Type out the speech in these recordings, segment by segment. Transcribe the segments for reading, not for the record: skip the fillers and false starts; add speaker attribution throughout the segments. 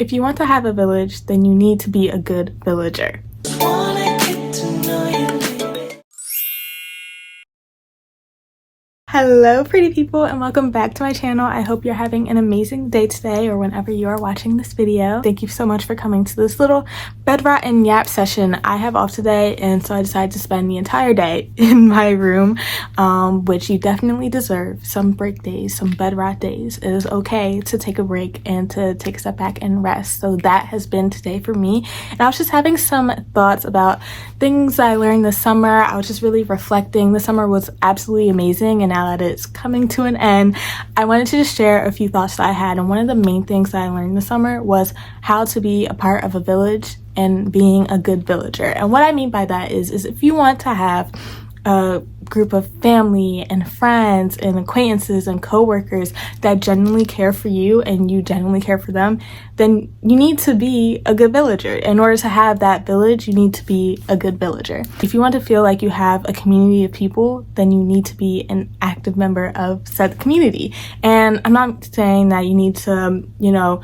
Speaker 1: If you want to have a village, then you need to be a good villager. Hello pretty people, and welcome back to my channel. I hope you're having an amazing day today or whenever you are watching this video. Thank you so much for coming to this little bed rot and yap session. I have off today, and so I decided to spend the entire day in my room, which you definitely deserve. Some break days, some bed rot days. It is okay to take a break and to take a step back and rest. So that has been today for me. And I was just having some thoughts about things I learned this summer. I was just really reflecting. The summer was absolutely amazing, and now that it's coming to an end, I wanted to just share a few thoughts that I had. And one of the main things that I learned this summer was how to be a part of a village and being a good villager. And what I mean by that is if you want to have a group of family and friends and acquaintances and co-workers that genuinely care for you and you genuinely care for them, then you need to be a good villager. In order to have that village, you need to be a good villager. If you want to feel like you have a community of people, then you need to be an active member of said community. And I'm not saying that you need to,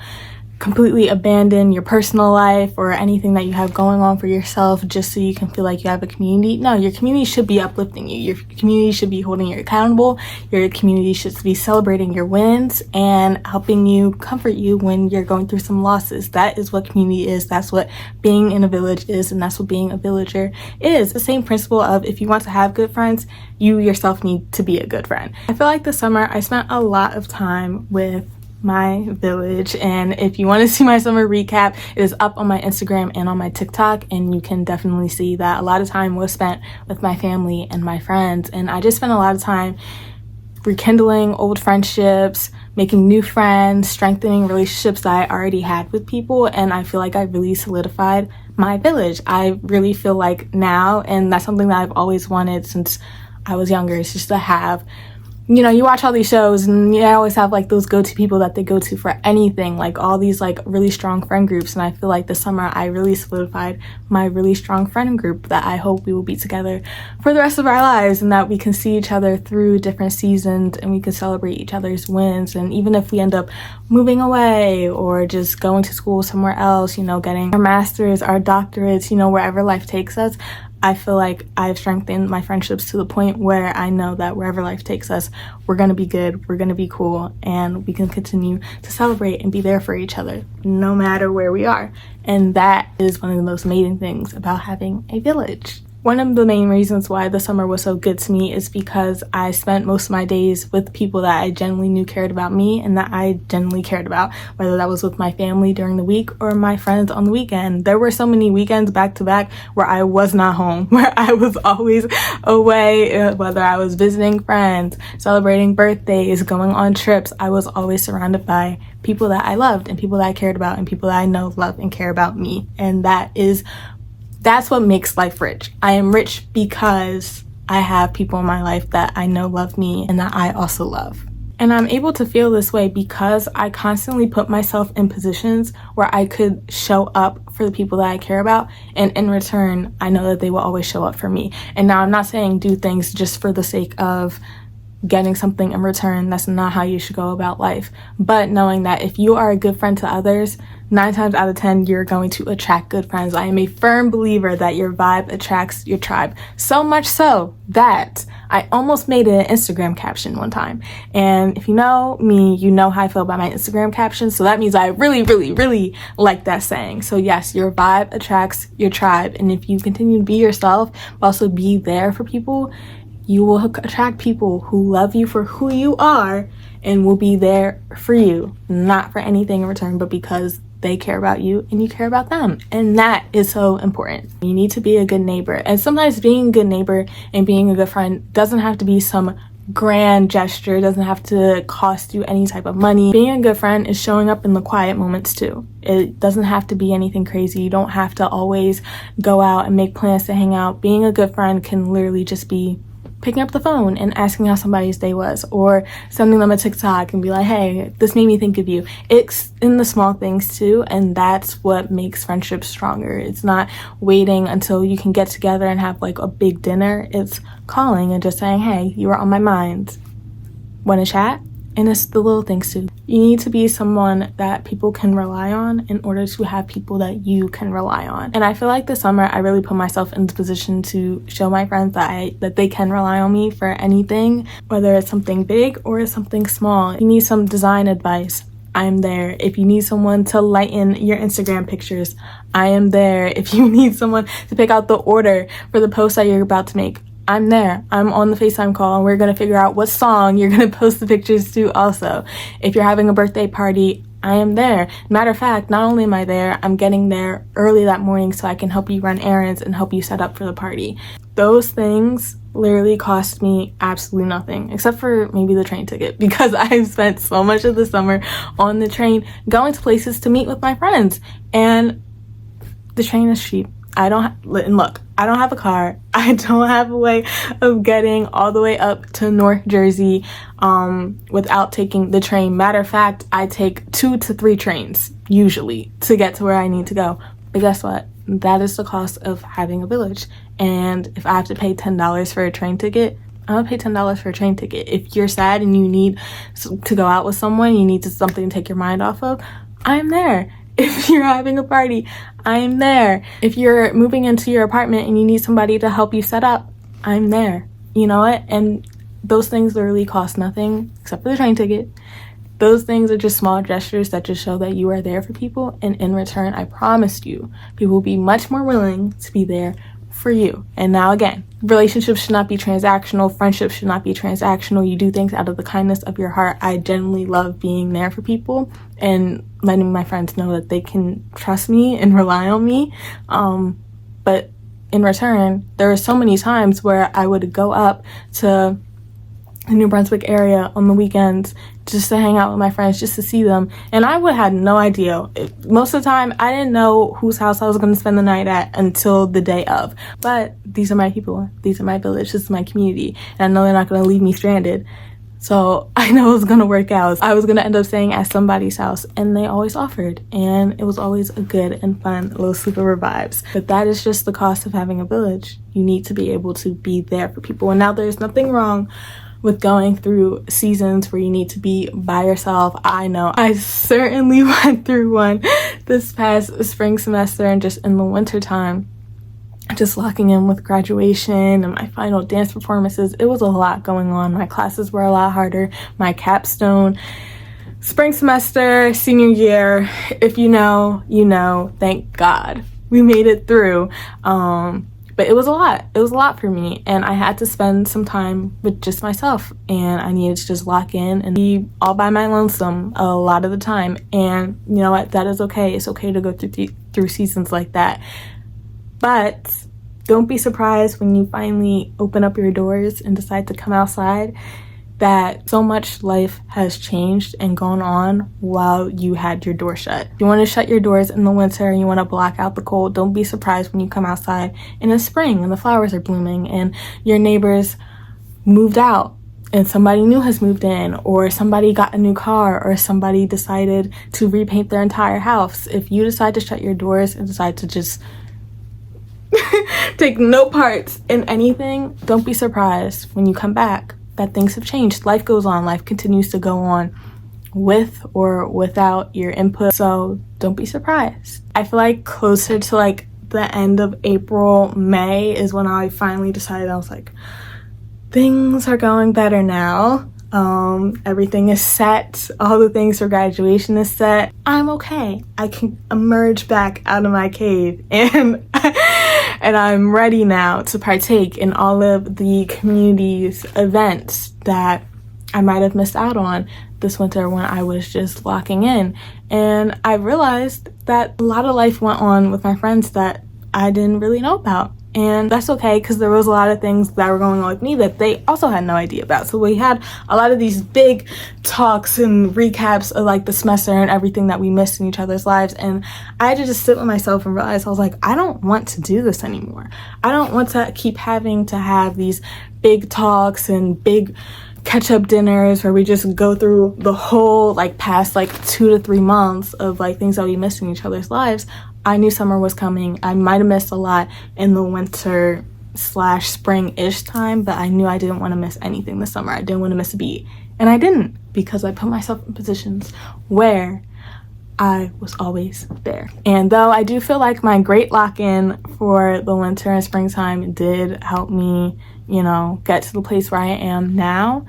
Speaker 1: completely abandon your personal life or anything that you have going on for yourself just so you can feel like you have a community. No, your community should be uplifting you. Your community should be holding you accountable. Your community should be celebrating your wins and helping you, comfort you when you're going through some losses. That is what community is. That's what being in a village is, and that's what being a villager is. The same principle of if you want to have good friends, you yourself need to be a good friend. I feel like this summer I spent a lot of time with my village, and if you want to see my summer recap, it is up on my Instagram and on my TikTok, and you can definitely see that a lot of time was spent with my family and my friends. And I just spent a lot of time rekindling old friendships, making new friends, strengthening relationships that I already had with people, and I feel like I really solidified my village. I really feel like now, and that's something that I've always wanted since I was younger, is just to have, you watch all these shows and I always have like those go-to people that they go to for anything, like all these like really strong friend groups. And I feel like this summer I really solidified my really strong friend group that I hope we will be together for the rest of our lives, and that we can see each other through different seasons and we can celebrate each other's wins. And even if we end up moving away or just going to school somewhere else, getting our masters, our doctorates, wherever life takes us, I feel like I've strengthened my friendships to the point where I know that wherever life takes us, we're going to be good, we're going to be cool, and we can continue to celebrate and be there for each other no matter where we are. And that is one of the most amazing things about having a village. One of the main reasons why the summer was so good to me is because I spent most of my days with people that I genuinely knew cared about me and that I genuinely cared about, whether that was with my family during the week or my friends on the weekend. There were so many weekends back to back where I was not home, where I was always away, whether I was visiting friends, celebrating birthdays, going on trips. I was always surrounded by people that I loved and people that I cared about and people that I know love and care about me. And that's what makes life rich. I am rich because I have people in my life that I know love me and that I also love. And I'm able to feel this way because I constantly put myself in positions where I could show up for the people that I care about, and in return, I know that they will always show up for me. And now I'm not saying do things just for the sake of getting something in return. That's not how you should go about life. But knowing that if you are a good friend to others, 9 times out of 10, you're going to attract good friends. I am a firm believer that your vibe attracts your tribe. So much so that I almost made an Instagram caption one time. And if you know me, you know how I feel about my Instagram captions. So that means I really, really, really like that saying. So yes, your vibe attracts your tribe. And if you continue to be yourself, but also be there for people, you will attract people who love you for who you are and will be there for you, not for anything in return, but because they care about you and you care about them. And that is so important. You need to be a good neighbor. And sometimes being a good neighbor and being a good friend doesn't have to be some grand gesture. It doesn't have to cost you any type of money. Being a good friend is showing up in the quiet moments too. It doesn't have to be anything crazy. You don't have to always go out and make plans to hang out. Being a good friend can literally just be picking up the phone and asking how somebody's day was, or sending them a TikTok and be like, hey, this made me think of you. It's in the small things too, and that's what makes friendships stronger. It's not waiting until you can get together and have like a big dinner. It's calling and just saying, hey, you were on my mind. Want to chat? And it's the little things too. You need to be someone that people can rely on in order to have people that you can rely on. And I feel like this summer I really put myself in the position to show my friends that they can rely on me for anything, whether it's something big or it's something small. If you need some design advice, I'm there. If you need someone to lighten your Instagram pictures, I am there. If you need someone to pick out the order for the post that you're about to make, I'm there. I'm on the FaceTime call and we're going to figure out what song you're going to post the pictures to also. If you're having a birthday party, I am there. Matter of fact, not only am I there, I'm getting there early that morning so I can help you run errands and help you set up for the party. Those things literally cost me absolutely nothing, except for maybe the train ticket, because I've spent so much of the summer on the train going to places to meet with my friends, and the train is cheap. I don't have a car. I don't have a way of getting all the way up to North Jersey without taking the train. Matter of fact, I take 2 to 3 trains usually to get to where I need to go. But guess what? That is the cost of having a village. And if I have to pay $10 for a train ticket, I'm gonna pay $10 for a train ticket. If you're sad and you need to go out with someone, you need something to take your mind off of, I'm there. If you're having a party, I'm there. If you're moving into your apartment and you need somebody to help you set up, I'm there. You know what? And those things literally cost nothing except for the train ticket. Those things are just small gestures that just show that you are there for people. And in return, I promise you, people will be much more willing to be there for you. And now again, relationships should not be transactional. Friendships should not be transactional. You do things out of the kindness of your heart. I genuinely love being there for people and letting my friends know that they can trust me and rely on me. But in return, there are so many times where I would go up to the New Brunswick area on the weekends just to hang out with my friends, just to see them. And I would have no idea. Most of the time, I didn't know whose house I was going to spend the night at until the day of. But these are my people. These are my village. This is my community. And I know they're not going to leave me stranded. So I know it was going to work out. I was going to end up staying at somebody's house, and they always offered. And it was always a good and fun little sleepover vibes. But that is just the cost of having a village. You need to be able to be there for people. And now there's nothing wrong with going through seasons where you need to be by yourself. I know I certainly went through one this past spring semester, and just in the winter time, just locking in with graduation and my final dance performances. It was a lot going on. My classes were a lot harder. My capstone, spring semester, senior year, if you know, you know. Thank God we made it through. But it was a lot. It was a lot for me, and I had to spend some time with just myself, and I needed to just lock in and be all by my lonesome a lot of the time. And you know what? That is okay. It's okay to go through seasons like that. But don't be surprised when you finally open up your doors and decide to come outside that so much life has changed and gone on while you had your door shut. If you want to shut your doors in the winter and you want to block out the cold, don't be surprised when you come outside in the spring and the flowers are blooming and your neighbors moved out and somebody new has moved in, or somebody got a new car, or somebody decided to repaint their entire house. If you decide to shut your doors and decide to just take no parts in anything, don't be surprised when you come back that things have changed. Life goes on. Life continues to go on with or without your input. So don't be surprised. I feel like closer to like the end of April, May is when I finally decided, I was like, things are going better now. Everything is set. All the things for graduation is set. I'm okay. I can emerge back out of my cave and and I'm ready now to partake in all of the community's events that I might have missed out on this winter when I was just locking in. And I realized that a lot of life went on with my friends that I didn't really know about. And that's okay, because there was a lot of things that were going on with me that they also had no idea about. So we had a lot of these big talks and recaps of like the semester and everything that we missed in each other's lives. And I had to just sit with myself and realize, I was like, I don't want to do this anymore. I don't want to keep having to have these big talks and big catch-up dinners where we just go through the whole like past like 2 to 3 months of like things that we missed in each other's lives. I knew summer was coming. I might have missed a lot in the winter/spring-ish time, but I knew I didn't want to miss anything this summer. I didn't want to miss a beat. And I didn't, because I put myself in positions where I was always there. And though I do feel like my great lock-in for the winter and springtime did help me, you know, get to the place where I am now,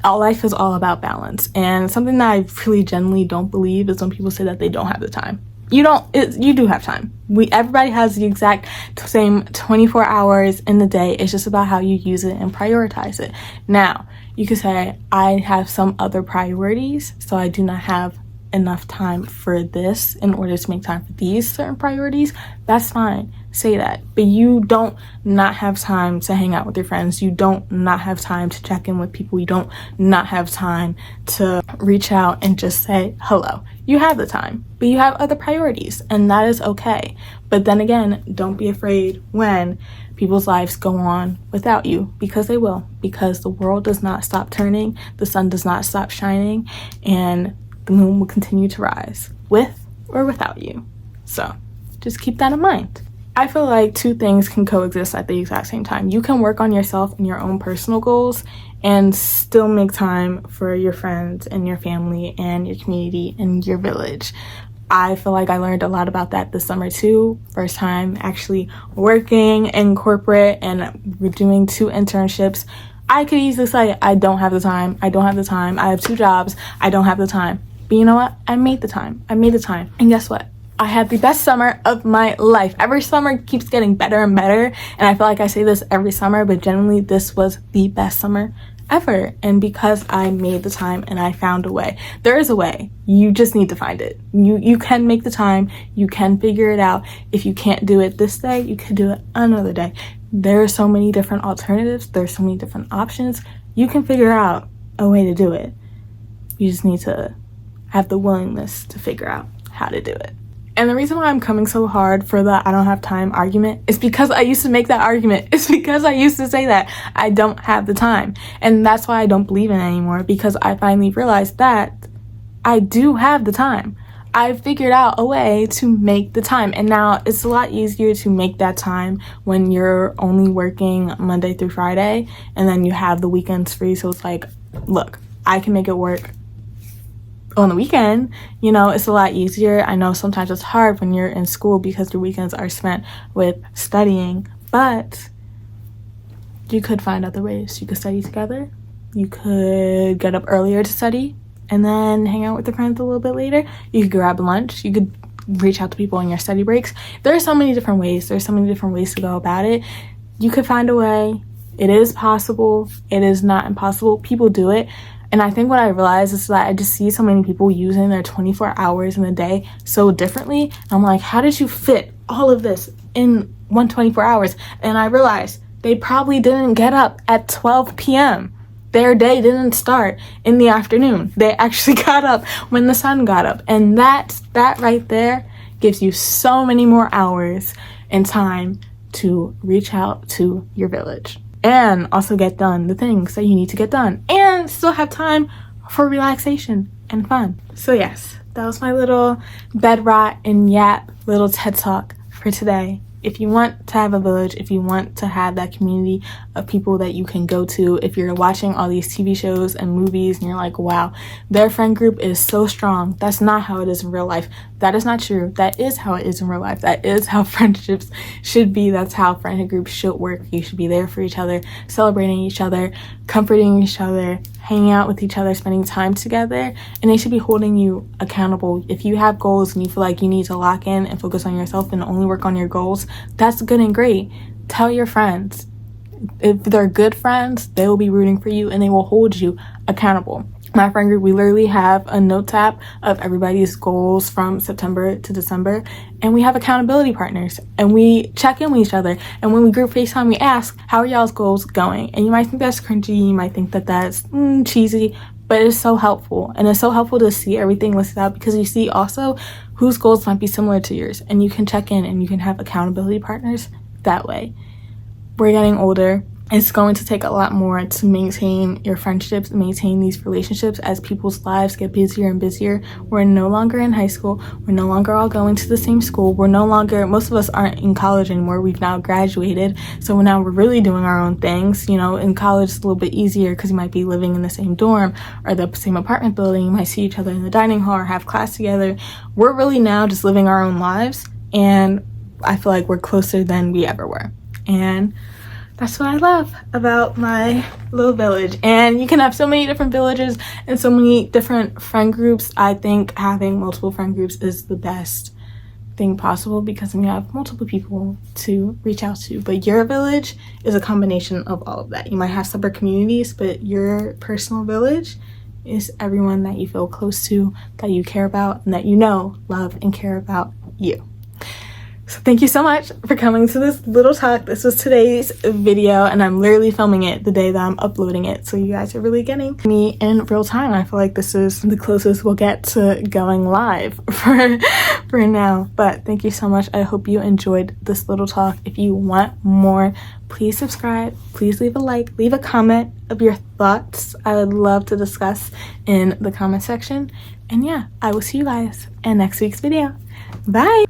Speaker 1: life is all about balance. And something that I really genuinely don't believe is when people say that they don't have the time. You do have time. Everybody has the exact same 24 hours in the day. It's just about how you use it and prioritize it. Now, you could say, I have some other priorities, so I do not have enough time for this in order to make time for these certain priorities. That's fine. Say that. But you don't not have time to hang out with your friends. You don't not have time to check in with people. You don't not have time to reach out and just say hello. You have the time, but you have other priorities, and that is okay. But then again, don't be afraid when people's lives go on without you, because they will, because the world does not stop turning, the sun does not stop shining, and the moon will continue to rise with or without you. So just keep that in mind. I feel like two things can coexist at the exact same time. You can work on yourself and your own personal goals and still make time for your friends and your family and your community and your village. I feel like I learned a lot about that this summer too. First time actually working in corporate, and we're doing 2 internships. I could easily say, I don't have the time. I have 2 jobs. I don't have the time. But you know what? I made the time. And guess what? I had the best summer of my life. Every summer keeps getting better and better. And I feel like I say this every summer, but generally this was the best summer ever. And because I made the time and I found a way. There is a way. You just need to find it. You can make the time. You can figure it out. If you can't do it this day, you can do it another day. There are so many different alternatives. There's so many different options. You can figure out a way to do it. You just need to have the willingness to figure out how to do it. And the reason why I'm coming so hard for the I don't have time argument is because I used to make that argument. It's because I used to say that I don't have the time. And that's why I don't believe in it anymore, because I finally realized that I do have the time. I've figured out a way to make the time. And now it's a lot easier to make that time when you're only working Monday through Friday and then you have the weekends free. So it's like, look, I can make it work on the weekend. You know, it's a lot easier. I know sometimes it's hard when you're in school because your weekends are spent with studying, but you could find other ways. You could study together. You could get up earlier to study and then hang out with your friends a little bit later. You could grab lunch. You could reach out to people on your study breaks. There are so many different ways. There's so many different ways to go about it. You could find a way. It is possible. It is not impossible. People do it. And I think what I realized is that I just see so many people using their 24 hours in the day so differently. I'm like, how did you fit all of this in 24 hours? And I realized they probably didn't get up at 12 p.m. Their day didn't start in the afternoon. They actually got up when the sun got up. And that right there gives you so many more hours and time to reach out to your village. And also get done the things that you need to get done. And still have time for relaxation and fun. So yes, that was my little bed rot and yap little TED Talk for today. If you want to have a village, if you want to have that community of people that you can go to, if you're watching all these TV shows and movies and you're like, wow, their friend group is so strong. That's not how it is in real life. That is not true. That is how it is in real life. That is how friendships should be. That's how friendship groups should work. You should be there for each other, celebrating each other, comforting each other, hanging out with each other, spending time together, and they should be holding you accountable. If you have goals and you feel like you need to lock in and focus on yourself and only work on your goals, that's good and great. Tell your friends. If they're good friends, they will be rooting for you and they will hold you accountable. My friend group, we literally have a note tab of everybody's goals from September to December, and we have accountability partners, and we check in with each other. And when we group FaceTime, we ask, how are y'all's goals going? And you might think that's cringy, you might think that that's cheesy, but it's so helpful. And it's so helpful to see everything listed out, because you see also whose goals might be similar to yours, and you can check in and you can have accountability partners that way. We're getting older, It's going to take a lot more to maintain your friendships, maintain these relationships as people's lives get busier and busier. We're no longer in high school. We're no longer all going to the same school. We're no longer, most of us aren't in college anymore. We've now graduated. So now we're really doing our own things. You know, in college it's a little bit easier because you might be living in the same dorm or the same apartment building. You might see each other in the dining hall or have class together. We're really now just living our own lives, and I feel like we're closer than we ever were. And that's what I love about my little village. And you can have so many different villages and so many different friend groups. I think having multiple friend groups is the best thing possible because then you have multiple people to reach out to. But your village is a combination of all of that. You might have separate communities, but your personal village is everyone that you feel close to, that you care about, and that you know love and care about you. So thank you so much for coming to this little talk. This was today's video, and I'm literally filming it the day that I'm uploading it, so you guys are really getting me in real time. I feel like this is the closest we'll get to going live for now. But thank you so much. I hope you enjoyed this little talk. If you want more, please subscribe, please leave a like, leave a comment of your thoughts. I would love to discuss in the comment section. And yeah, I will see you guys in next week's video. Bye.